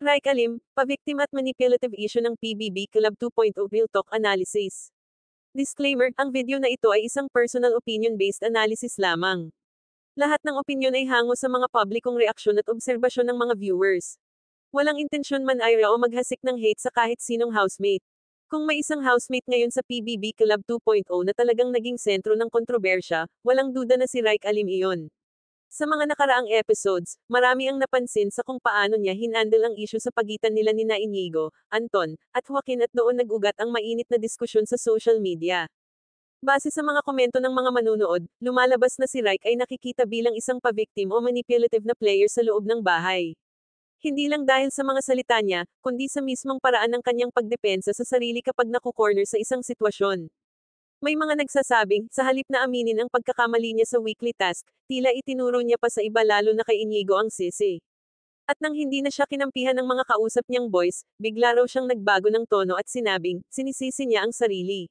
Raik Alim, pa-victim at manipulative issue ng PBB Club 2.0 Real Talk Analysis. Disclaimer, ang video na ito ay isang personal opinion-based analysis lamang. Lahat ng opinion ay hango sa mga publikong reaksyon at obserbasyon ng mga viewers. Walang intensyon man ira o maghasik ng hate sa kahit sinong housemate. Kung may isang housemate ngayon sa PBB Club 2.0 na talagang naging sentro ng kontrobersya, walang duda na si Raik Alim iyon. Sa mga nakaraang episodes, marami ang napansin sa kung paano niya hinandle ang issue sa pagitan nila nina Inigo, Anton, at Joaquin at doon nag-ugat ang mainit na diskusyon sa social media. Base sa mga komento ng mga manunood, lumalabas na si Raik ay nakikita bilang isang pa-victim o manipulative na player sa loob ng bahay. Hindi lang dahil sa mga salita niya, kundi sa mismong paraan ng kanyang pagdepensa sa sarili kapag nakukorner sa isang sitwasyon. May mga nagsasabing, sa halip na aminin ang pagkakamali niya sa weekly task, tila itinuro niya pa sa iba lalo na kay Inigo ang sisi. At nang hindi na siya kinampihan ng mga kausap niyang boys, bigla raw siyang nagbago ng tono at sinabing, sinisisi niya ang sarili.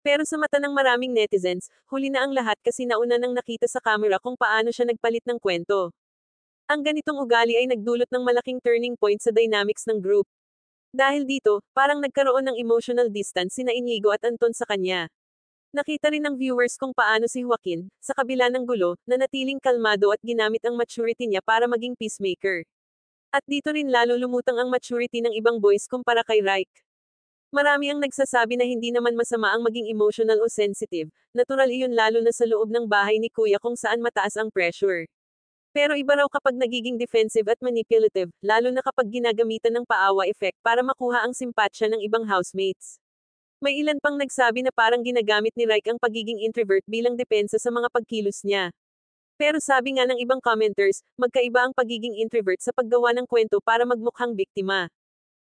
Pero sa mata ng maraming netizens, huli na ang lahat kasi nauna nang nakita sa camera kung paano siya nagpalit ng kwento. Ang ganitong ugali ay nagdulot ng malaking turning point sa dynamics ng group. Dahil dito, parang nagkaroon ng emotional distance sina Inigo at Anton sa kanya. Nakita rin ng viewers kung paano si Joaquin, sa kabila ng gulo, nanatiling kalmado at ginamit ang maturity niya para maging peacemaker. At dito rin lalo lumutang ang maturity ng ibang boys kumpara kay Raik. Marami ang nagsasabi na hindi naman masama ang maging emotional o sensitive, natural iyon lalo na sa loob ng bahay ni Kuya kung saan mataas ang pressure. Pero iba raw kapag nagiging defensive at manipulative, lalo na kapag ginagamitan ng paawa effect para makuha ang simpatsya ng ibang housemates. May ilan pang nagsabi na parang ginagamit ni Raik ang pagiging introvert bilang depensa sa mga pagkilos niya. Pero sabi nga ng ibang commenters, magkaiba ang pagiging introvert sa paggawa ng kwento para magmukhang biktima.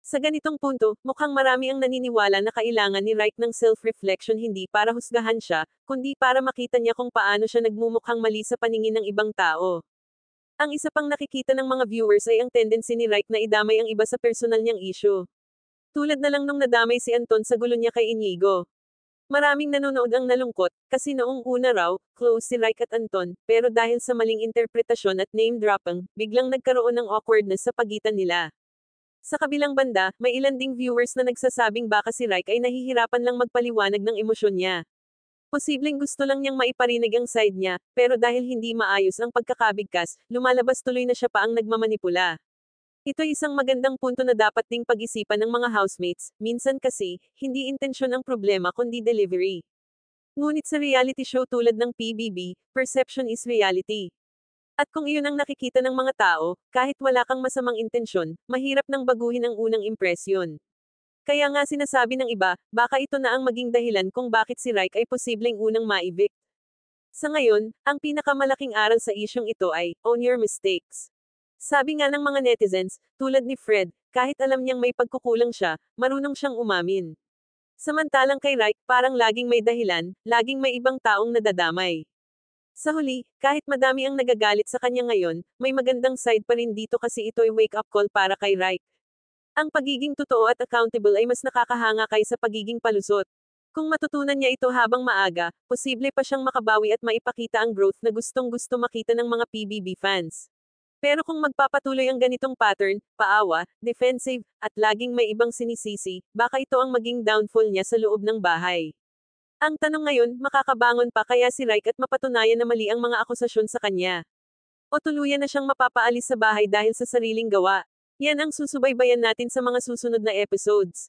Sa ganitong punto, mukhang marami ang naniniwala na kailangan ni Raik ng self-reflection hindi para husgahan siya, kundi para makita niya kung paano siya nagmumukhang mali sa paningin ng ibang tao. Ang isa pang nakikita ng mga viewers ay ang tendency ni Raik na idamay ang iba sa personal niyang issue. Tulad na lang nung nadamay si Anton sa gulo niya kay Inigo. Maraming nanonood ang nalungkot, kasi noong una raw, close si Raik at Anton, pero dahil sa maling interpretasyon at name dropping, biglang nagkaroon ng awkwardness sa pagitan nila. Sa kabilang banda, may ilan ding viewers na nagsasabing baka si Raik ay nahihirapan lang magpaliwanag ng emosyon niya. Posibleng gusto lang niyang maiparinig ang side niya, pero dahil hindi maayos ang pagkakabigkas, lumalabas tuloy na siya pa ang nagmamanipula. Ito'y isang magandang punto na dapat ding pag-isipan ng mga housemates, minsan kasi, hindi intensyon ang problema kundi delivery. Ngunit sa reality show tulad ng PBB, perception is reality. At kung iyon ang nakikita ng mga tao, kahit wala kang masamang intensyon, mahirap nang baguhin ang unang impresyon. Kaya nga sinasabi ng iba, baka ito na ang maging dahilan kung bakit si Raik ay posibleng unang ma-evict. Sa ngayon, ang pinakamalaking aral sa isyong ito ay, own your mistakes. Sabi nga ng mga netizens, tulad ni Fred, kahit alam niyang may pagkukulang siya, marunong siyang umamin. Samantalang kay Raik, parang laging may dahilan, laging may ibang taong nadadamay. Sa huli, kahit madami ang nagagalit sa kanya ngayon, may magandang side pa rin dito kasi ito'y wake-up call para kay Raik. Ang pagiging totoo at accountable ay mas nakakahanga kaysa pagiging palusot. Kung matutunan niya ito habang maaga, posible pa siyang makabawi at maipakita ang growth na gustong-gusto makita ng mga PBB fans. Pero kung magpapatuloy ang ganitong pattern, paawa, defensive, at laging may ibang sinisisi, baka ito ang maging downfall niya sa loob ng bahay. Ang tanong ngayon, makakabangon pa kaya si Raik at mapatunayan na mali ang mga akusasyon sa kanya? O tuluyan na siyang mapapaalis sa bahay dahil sa sariling gawa? Yan ang susubaybayan natin sa mga susunod na episodes.